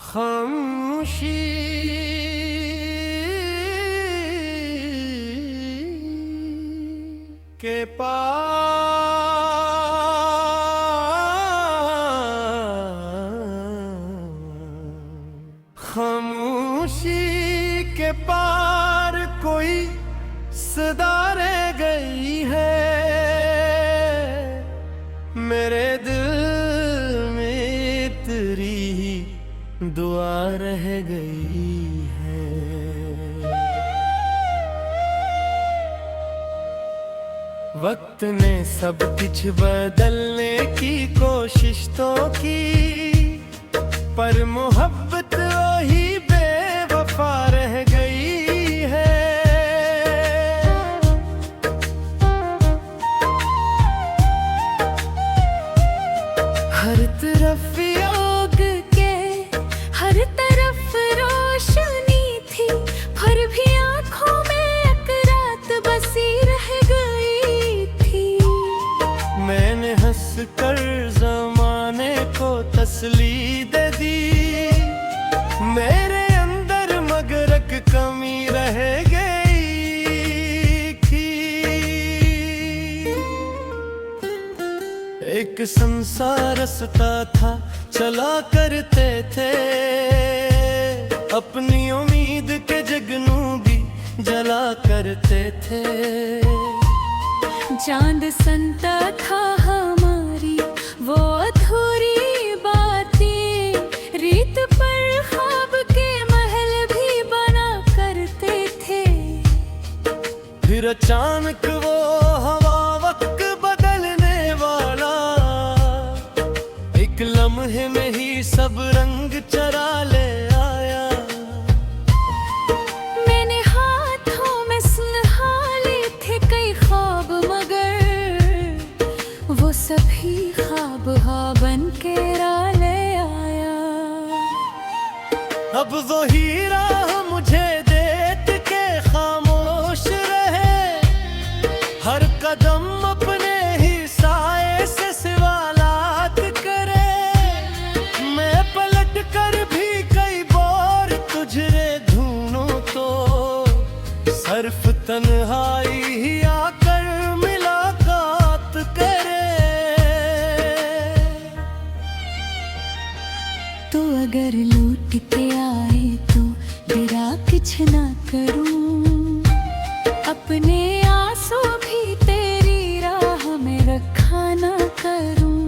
खामोशी के पार खामोशी के पार कोई सदा रह गई है। मेरे दिल में तेरी ही दुआ रह गई है। वक्त ने सब कुछ बदलने की कोशिश तो की, पर मोहब्बत वही बेवफा रह गई है। हर तरफ आग के हर तरफ रोशनी थी, फिर भी आंखों में एक रात बसी रह गई थी। मैंने हंस कर ज़माने को तसल्ली दे दी, मेरे अंदर मगर एक कमी रह गई थी। एक संसार रसता था चला करते थे, अपनी उम्मीद के जगनू भी जला करते थे। चांद संता था हमारी वो अधूरी बातें, रीत पर ख्वाब के महल भी बना करते थे। फिर अचानक वो हवा वक्त बदलने वाला, एक लम्हे में ही सब रंग चरा ले आया। मैंने हाथों में सुलहा ले थे कई ख्वाब, मगर वो सभी ख्वाब हाँ बन के ले आया। अब वो हीरा मुझे देख के खामोश रहे, हर कदम अपने ही साए से सवालात करे। मैं पलट कर भी कई बार तुझे ढूंढूं तो सिर्फ तन्हाई ही आकर मुलाकात करे। तो अगर लूट के आए तो डरा कुछ ना करूं, अपने आंसू भी तेरी राह में रखा ना करूं।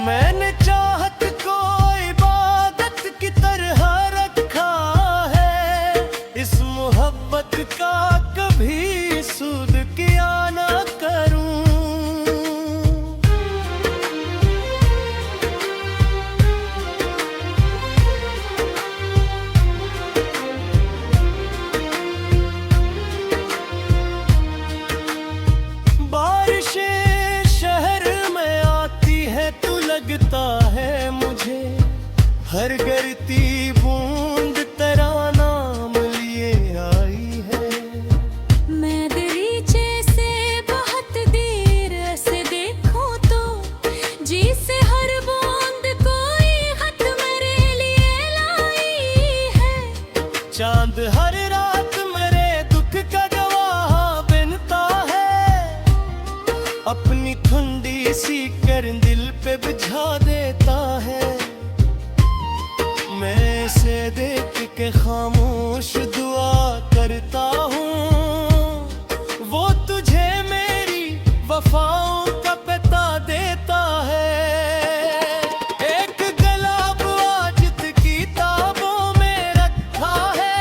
मैंने चाहत को इबादत की तरह रखा है, इस मोहब्बत का कभी सूद किया ना करूं। बारिशें शहर में आती है तो लगता है मुझे, हर गिरती बूंद तेरा नाम लिए आई है। मैं दरीचे से बहुत देर से देखूं तो जी से हर बूंद कोई खत मेरे लिए लाई है। चांद हर रात मेरे दुख का गवाह बनता है, अपनी ठंडी सी कर दिल पे बुझा देता है। मैं इसे देख के खामोश दुआ करता हूँ, वो तुझे मेरी वफाओं का पता देता है। एक गुलाब आज किताबों में रखा है,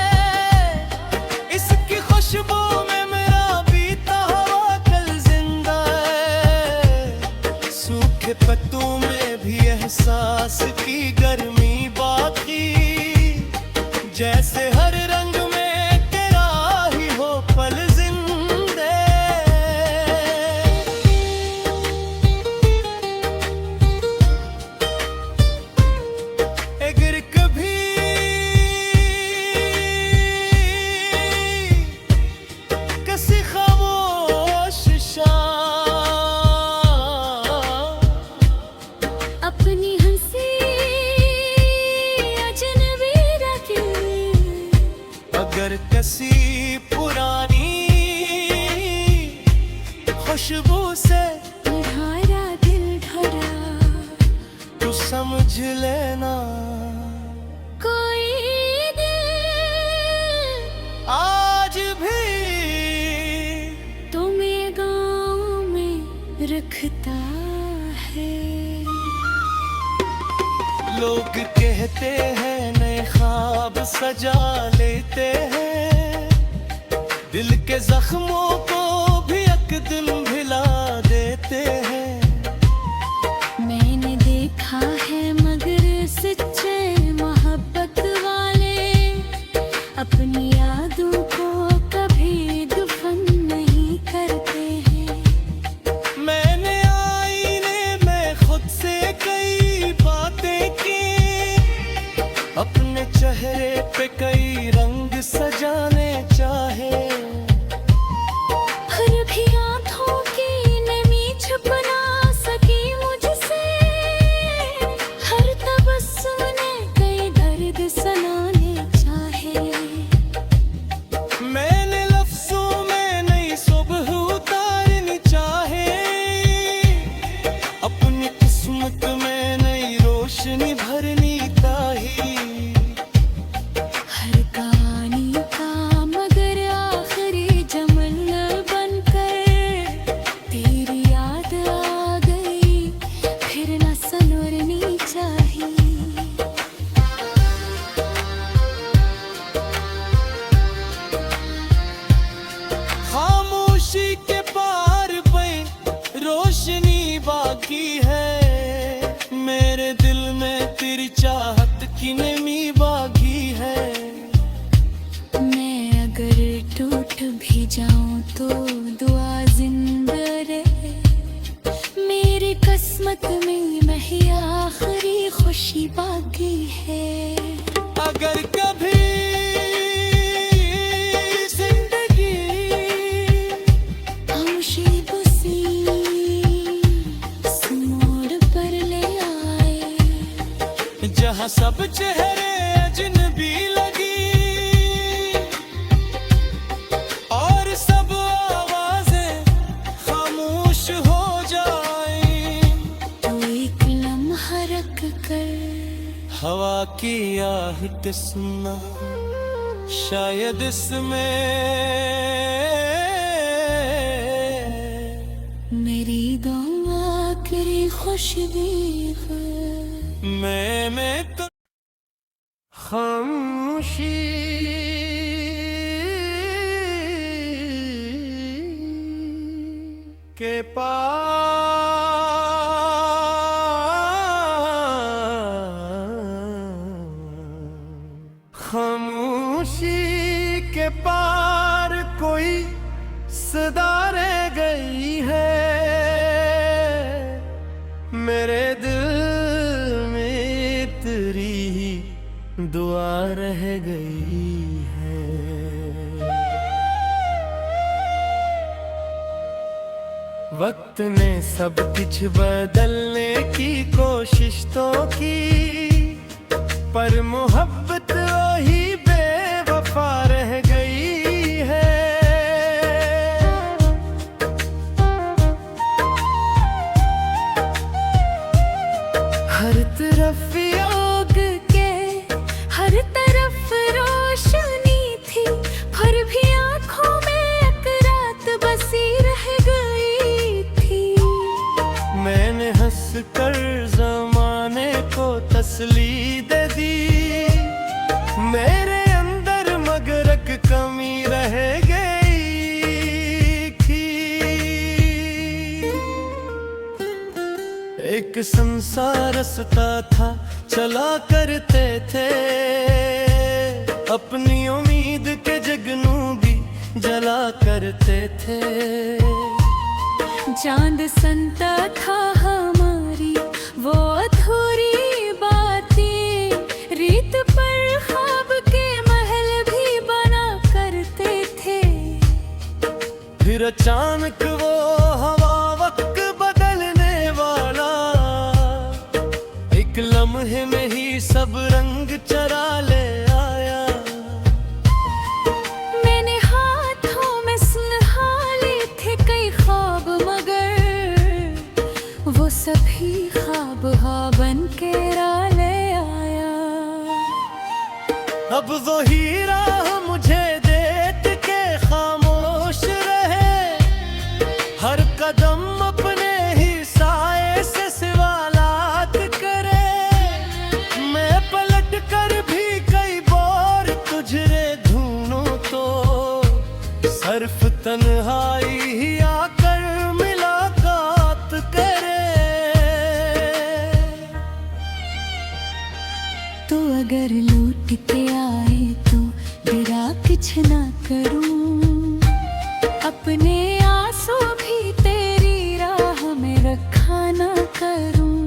इसकी खुशबू में मेरा बीता हुआ कल जिंदा है। सूखे पत्तों में भी एहसास की गर्मी बाकी, जैसे जैसी पुरानी खुशबू से तुम्हारा दिल भरा, तू समझ लेना कोई दिल आज भी तुम्हें गाँव में रखता है। लोग कहते हैं नए ख्वाब सजा लेते हैं, दिल के जख्मों को भी एक दिन भिला देते हैं। मैंने देखा है मगर सच्चे मोहब्बत वाले अपनी यादों को कभी दफन नहीं करते हैं। मैंने आईने में खुद से कई बातें की, अपने चेहरे पे कई रंग सजाने चाहे, फिर भी आँखों की नमी छुप ना सकी मुझसे, हर तबस्सुम ने कई दर्द सुनाने चाहे। मैंने लफ्जों में नई सुबह उतारनी चाहे, अपनी किस्मत में नई रोशनी भरनी चाहिए। हर कहानी का मगर आखिरी जमल बनकर तेरी याद आ गई, फिर न सनोरनी चाहिए। खामोशी के पार पे रोशनी बाकी है, मेरे दिल में तेरी चाहत की नमी बाकी है। मैं अगर टूट भी जाऊं तो दुआ जिंदा रहे, मेरी किस्मत में वही आखिरी खुशी बाकी है। अगर कभी जिंदगी मुसीबत से मोड़ पर ले आए, जहाँ सब चेहरे अजनबी लगी और सब आवाजें खामोश हो जाए, तो एक लम्हा रख कर हवा की आहट सुनना, शायद इसमें मेरी दुआ आखिरी खुशबू है। मैं तो खामोशी के खामोशी के पार कोई सदा रह गई है, मेरे दिल में तेरी ही दुआ रह गई है। वक्त ने सब कुछ बदलने की कोशिश तो की, पर मोहब्बत वही बेवफा रह गई है। हर तरफ योग के हर तरफ रोशनी थी, फिर भी आँखों में एक रात बसी रह गई थी। मैंने हंस कर जमाने को तसली दे दी, मेरे अंदर मगर एक कमी रह गई थी। एक संसार रसता था चला करते थे, अपनी उम्मीद के जगनू भी जला करते थे। चांद संता था हमारी वो अधूरी बातें, रीत पर ख्वाब के महल भी बना करते थे। फिर अचानक वो हवा वक्त बदलने वाला, एक लम्हे में ही सब रंग चरा ले आया। अब वो हीरा मुझे देख के खामोश रहे, हर कदम अपने ही साए से सवालात करे। मैं पलट कर भी कई बार तुझे ढूंढूं तो सिर्फ तन्हाई ही आकर मुलाकात करे। तो अगर लौट के आए तो तेरा कुछ ना करूं, अपने आंसू भी तेरी राह में रखा ना करूं।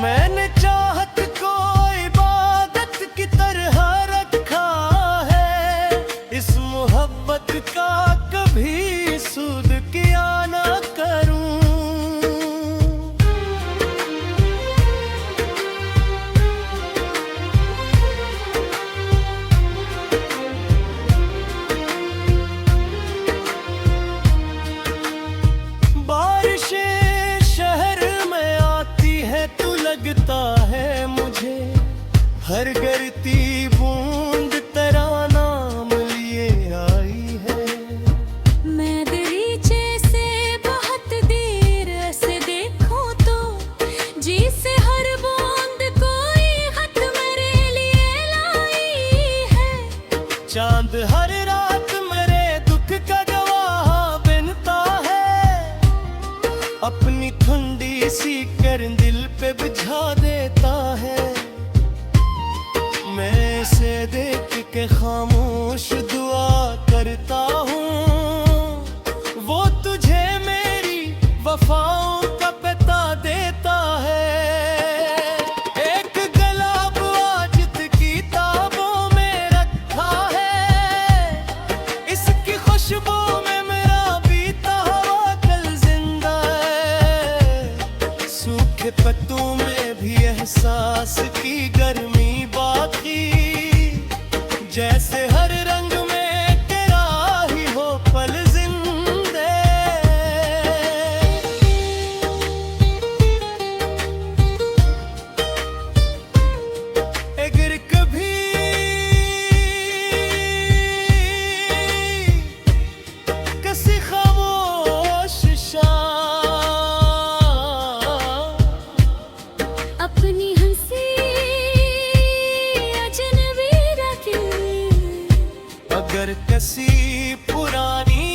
मैंने चाहत को इबादत की तरह रखा है, इस मोहब्बत का कभी सूद किया ना करूं। बारिशें शहर में आती है तू लगता है मुझे, हर गिरती बूंद तेरा नाम लिए आई है। मैं दरीचे से बहुत देर से देखूं तो जी से हर बूंद कोई खत मेरे लिए लाई है। चांद हर रात मेरे दुख का गवाह बनता है, अपनी ठंडी सी कर दिल पे बुझा देता है। मैं इसे देख के खामोश दुआ करता हूँ, वो तुझे मेरी वफाओं का पता देता है। एक गुलाब वाजिद की किताबों में रखा है, इसकी खुशबू में मेरा बीता हुआ कल जिंदा है। सूखे पत्तों में भी एहसास की गर्मी बाकी, जैसे हर रंग में तेरा ही हो पल जिंदे। अगर कभी किसी खामोश शाम अपनी हंसी अजनबी रखी, अगर किसी पुरानी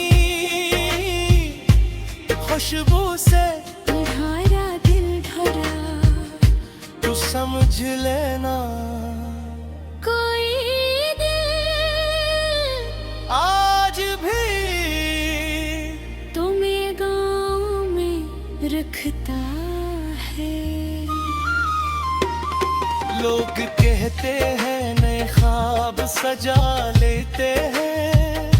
खुशबू से तुम्हारा दिल भरा, तू समझ लेना कोई दिल आज भी तुम्हें गाँव में रखता है। लोग कहते हैं नए ख्वाब सजा लेते हैं,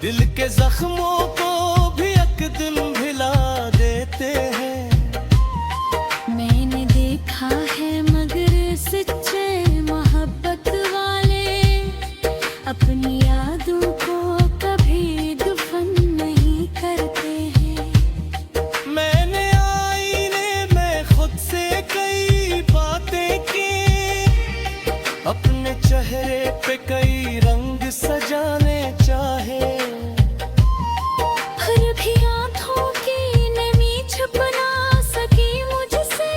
दिल के जख्मों को भी एक दिन भिला देते हैं। मैंने देखा है मगर सच्चे मोहब्बत वाले अपनी यादों को कभी दफन नहीं करते हैं। मैंने आईने में खुद से कई बातें की, अपने चेहरे पे कई रंग सजाने चाहे। फिर भी आँखों की नमी छुप ना सकी मुझसे,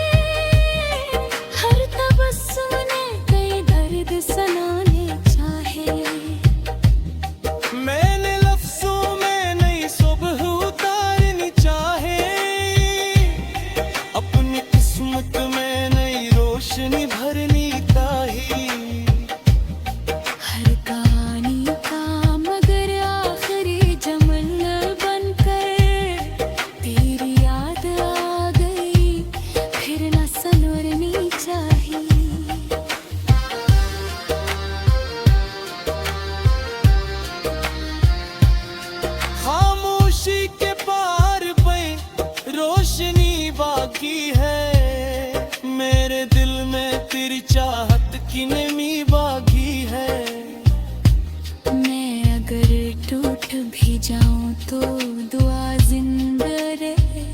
हर तबस्सुम ने कई दर्द सुनाने चाहे। मैंने लफ्जों में नई सुबह उतारनी चाहे, अपनी किस्मत में नई रोशनी भरनी चाहिए। हर कहानी का मगर आखिरी जमल बनकर तेरी याद आ गई, फिर न सनोरनी चाहिए। खामोशी के पार पे रोशनी बाकी है, मेरे दिल में तेरी चाहत की नमी बाकी है। मैं अगर टूट भी जाऊं तो दुआ जिंदा रहे,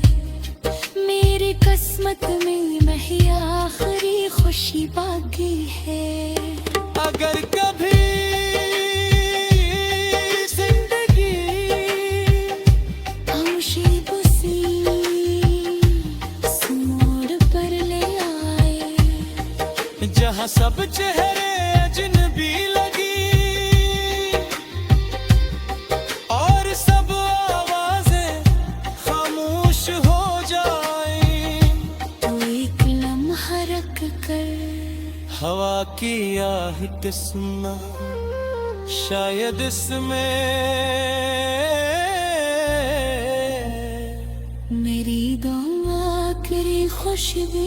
मेरी किस्मत में वही आखिरी खुशी बाकी है। अगर कभी जिंदगी खामोशी बुसी इस मोड़ पर ले आए, जहाँ सब चेहरे अजनबी लगी और सब आवाजें खामोश हो जाए, तो एक लम्हा रख कर हवा की आहट सुनना शायद इसमें मेरी दो आखिरी खुशबू